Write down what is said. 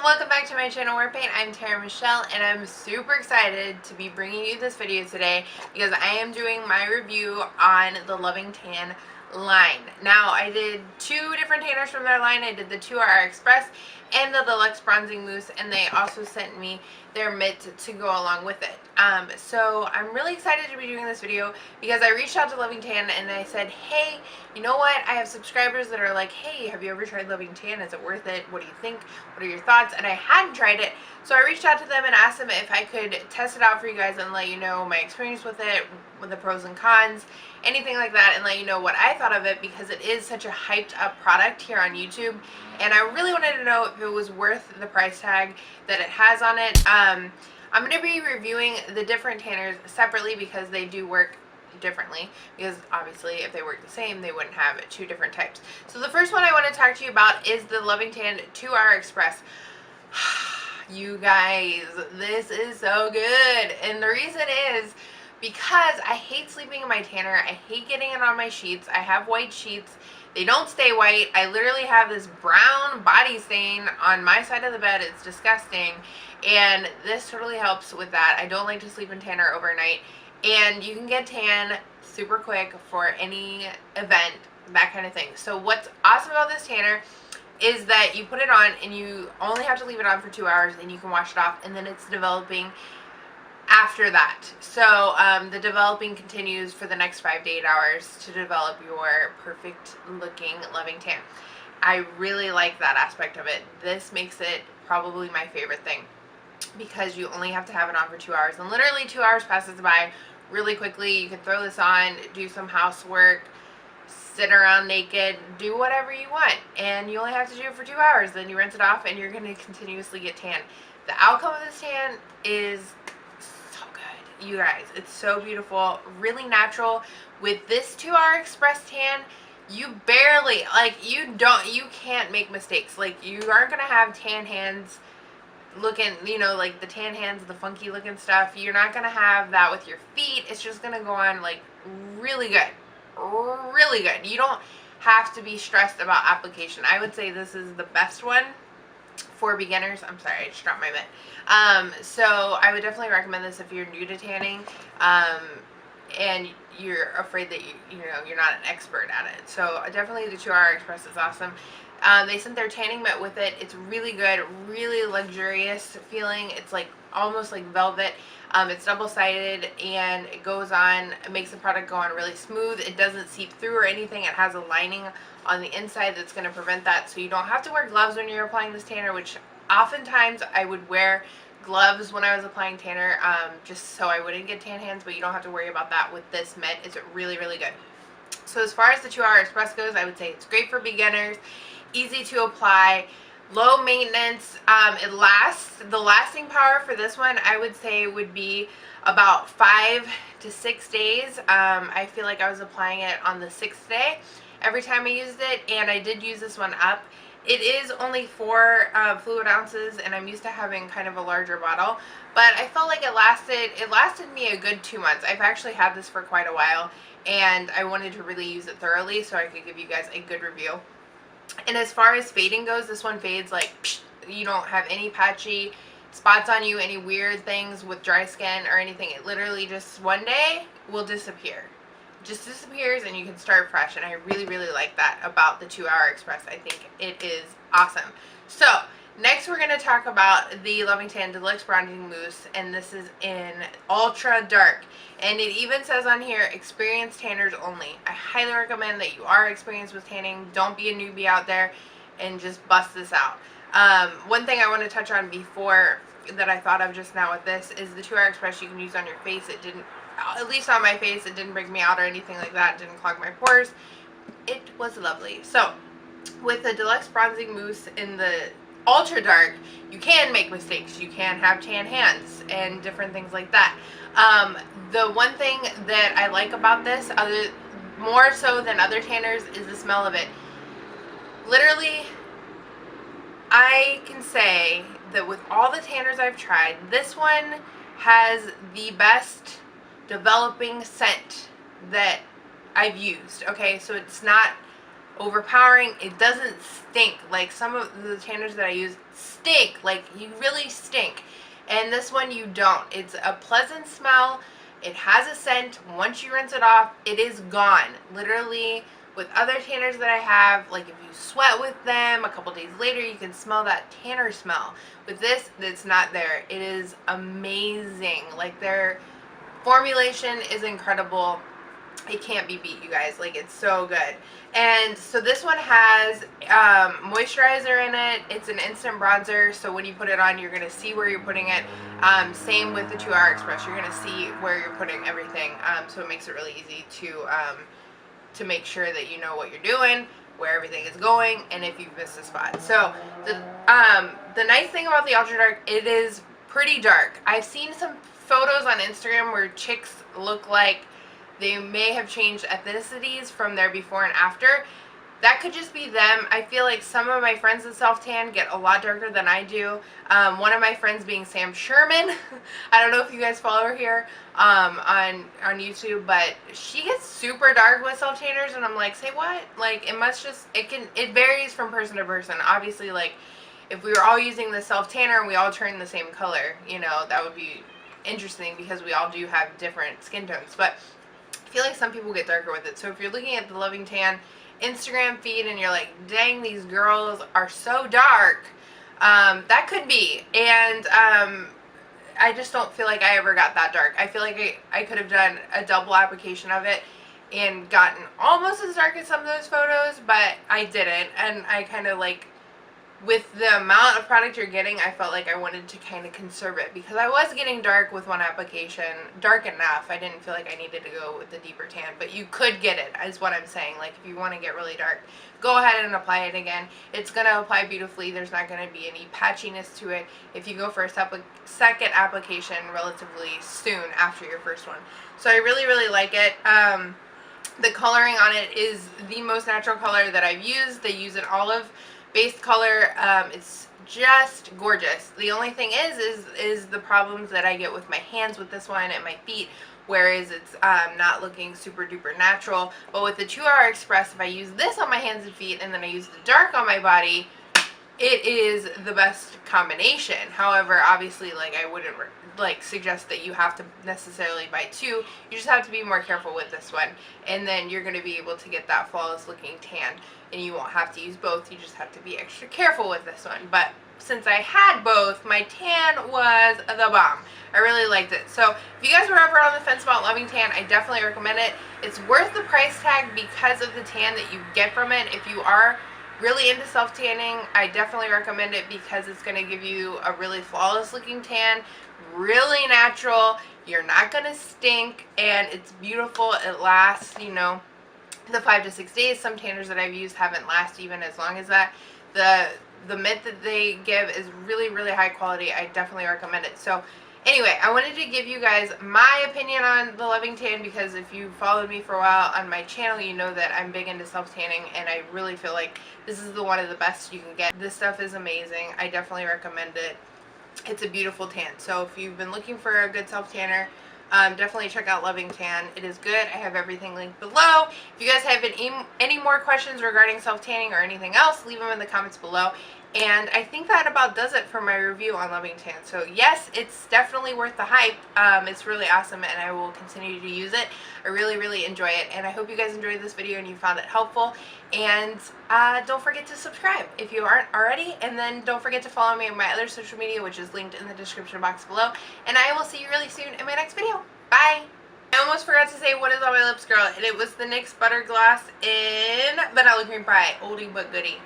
welcome back to my channel, Warpaint. I'm Tara Michelle, and I'm super excited to be bringing you this video today because I am doing my review on the Loving Tan line. Now, I did two different tanners from their line. I did the 2-Hour Express and the Deluxe Bronzing Mousse, and they also sent me their mitt to go along with it. So I'm really excited to be doing this video because I reached out to Loving Tan and I said, hey, you know what? I have subscribers that are like, hey, have you ever tried Loving Tan? Is it worth it? What do you think? What are your thoughts? And I hadn't tried it, so I reached out to them and asked them if I could test it out for you guys and let you know my experience with it, with the pros and cons, anything like that, and let you know what I thought of it because it is such a hyped up product here on YouTube, and I really wanted to know if it was worth the price tag that it has on it. I'm going to be reviewing the different tanners separately because they do work differently, because obviously if they work the same they wouldn't have two different types. So the first one I want to talk to you about is the Loving Tan 2-Hour Express. You guys, this is so good, and the reason is because I hate sleeping in my tanner. I hate getting it on my sheets. I have white sheets. They don't stay white. I literally have this brown body stain on my side of the bed. It's disgusting, and this totally helps with that. I don't like to sleep in tanner overnight, and you can get tan super quick for any event, that kind of thing. So what's awesome about this tanner is that you put it on and you only have to leave it on for 2 hours, and you can wash it off, and then it's developing after that. So the developing continues for the next 5 to 8 hours to develop your perfect looking Loving Tan. I really like that aspect of it. This makes it probably my favorite thing because you only have to have it on for 2 hours, and literally 2 hours passes by really quickly. You can throw this on, do some housework, sit around naked, do whatever you want, and you only have to do it for 2 hours. Then you rinse it off and you're going to continuously get tan. The outcome of this tan is so good, you guys. It's so beautiful, really natural. With this 2-Hour Express tan, you barely, you can't make mistakes. Like, you aren't going to have tan hands looking, you know, like the tan hands, the funky looking stuff. You're not going to have that with your feet. It's just going to go on like really good. Really good. You don't have to be stressed about application. I would say this is the best one for beginners. I'm sorry, I just dropped my mitt. So I would definitely recommend this if you're new to tanning and you're afraid that you're not an expert at it. So definitely the 2-Hour Express is awesome. They sent their tanning mitt with it. It's really good, really luxurious feeling. It's like almost like velvet. It's double-sided, and it goes on, it makes the product go on really smooth. It doesn't seep through or anything. It has a lining on the inside that's going to prevent that, so you don't have to wear gloves when you're applying this tanner, which oftentimes I would wear gloves when I was applying tanner, just so I wouldn't get tan hands, but you don't have to worry about that with this mitt. It's really, really good. So as far as the 2-Hour Express goes, I would say it's great for beginners, easy to apply, low maintenance. It lasts. The lasting power for this one, I would say, would be about 5 to 6 days. I feel like I was applying it on the 6th day every time I used it, and I did use this one up. It is only 4 fluid ounces, and I'm used to having kind of a larger bottle, but I felt like it lasted me a good 2 months. I've actually had this for quite a while, and I wanted to really use it thoroughly so I could give you guys a good review. And as far as fading goes, this one fades like psh, you don't have any patchy spots on you, any weird things with dry skin or anything. It literally just one day will disappear. It just disappears and you can start fresh, and I really, really like that about the 2-Hour Express. I think it is awesome. So next we're going to talk about the Loving Tan Deluxe Bronzing Mousse, and this is in Ultra Dark. And it even says on here, experienced tanners only. I highly recommend that you are experienced with tanning. Don't be a newbie out there and just bust this out. One thing I want to touch on before that I thought of just now with this is the 2-Hour Express you can use on your face. It didn't, at least on my face, it didn't break me out or anything like that. It didn't clog my pores. It was lovely. So with the Deluxe Bronzing Mousse in the Ultra Dark, you can make mistakes. You can have tan hands and different things like that. The one thing that I like about this, more so than other tanners, is the smell of it. Literally, I can say that with all the tanners I've tried, this one has the best developing scent that I've used. Okay, so it's not overpowering. It doesn't stink. Like some of the tanners that I use stink. Like you really stink. And this one you don't. It's a pleasant smell. It has a scent. Once you rinse it off, it is gone. Literally, with other tanners that I have, like if you sweat with them, a couple days later you can smell that tanner smell. With this, it's not there. It is amazing. Like their formulation is incredible. It can't be beat, you guys. Like, it's so good. And so this one has moisturizer in it. It's an instant bronzer, so when you put it on, you're going to see where you're putting it. Same with the 2 Hour Express. You're going to see where you're putting everything, so it makes it really easy to make sure that you know what you're doing, where everything is going, and if you've missed a spot. So the nice thing about the Ultra Dark, it is pretty dark. I've seen some photos on Instagram where chicks look like they may have changed ethnicities from their before and after. That could just be them. I feel like some of my friends that self-tan get a lot darker than I do. One of my friends being Sam Sherman. I don't know if you guys follow her here on YouTube, but she gets super dark with self-tanners, and I'm like, say what? Like, it must just, it varies from person to person. Obviously, like, if we were all using the self-tanner and we all turned the same color, you know, that would be interesting because we all do have different skin tones. But I feel like some people get darker with it. So if you're looking at the Loving Tan Instagram feed and you're like, dang, these girls are so dark, that could be. And I just don't feel like I ever got that dark. I feel like I could have done a double application of it and gotten almost as dark as some of those photos, but I didn't. And I kind of like, with the amount of product you're getting, I felt like I wanted to kind of conserve it because I was getting dark with one application, dark enough. I didn't feel like I needed to go with the deeper tan, but you could get it, is what I'm saying. Like, if you want to get really dark, go ahead and apply it again. It's going to apply beautifully. There's not going to be any patchiness to it if you go for a second application relatively soon after your first one. So I really, really like it. The coloring on it is the most natural color that I've used. They use an olive based color. It's just gorgeous. The only thing is the problems that I get with my hands with this one and my feet, whereas it's not looking super duper natural. But with the 2 Hour Express, if I use this on my hands and feet and then I use the dark on my body, it is the best combination. However, obviously, like, I wouldn't like suggest that you have to necessarily buy 2. You just have to be more careful with this one, and then you're going to be able to get that flawless looking tan, and you won't have to use both. You just have to be extra careful with this one. But since I had both, my tan was the bomb. I really liked it. So if you guys were ever on the fence about Loving Tan, I definitely recommend it. It's worth the price tag because of the tan that you get from it. If you are really into self-tanning, I definitely recommend it because it's going to give you a really flawless looking tan, really natural. You're not going to stink, and it's beautiful. It lasts, you know, the 5 to 6 days. Some tanners that I've used haven't lasted even as long as that. The mitt that they give is really, really high quality. I definitely recommend it. So anyway, I wanted to give you guys my opinion on the Loving Tan because if you followed me for a while on my channel, you know that I'm big into self-tanning, and I really feel like this is one of the best you can get. This stuff is amazing. I definitely recommend it. It's a beautiful tan. So if you've been looking for a good self-tanner, definitely check out Loving Tan. It is good. I have everything linked below. If you guys have any more questions regarding self-tanning or anything else, leave them in the comments below. And I think that about does it for my review on Loving Tan. So yes, it's definitely worth the hype. It's really awesome, and I will continue to use it. I really, really enjoy it, and I hope you guys enjoyed this video and you found it helpful. And don't forget to subscribe if you aren't already, and then don't forget to follow me on my other social media, which is linked in the description box below. And I will see you really soon in my next video. Bye! I almost forgot to say what is on my lips, girl, and it was the NYX Butter Gloss in Vanilla Cream Pie. Oldie but goodie.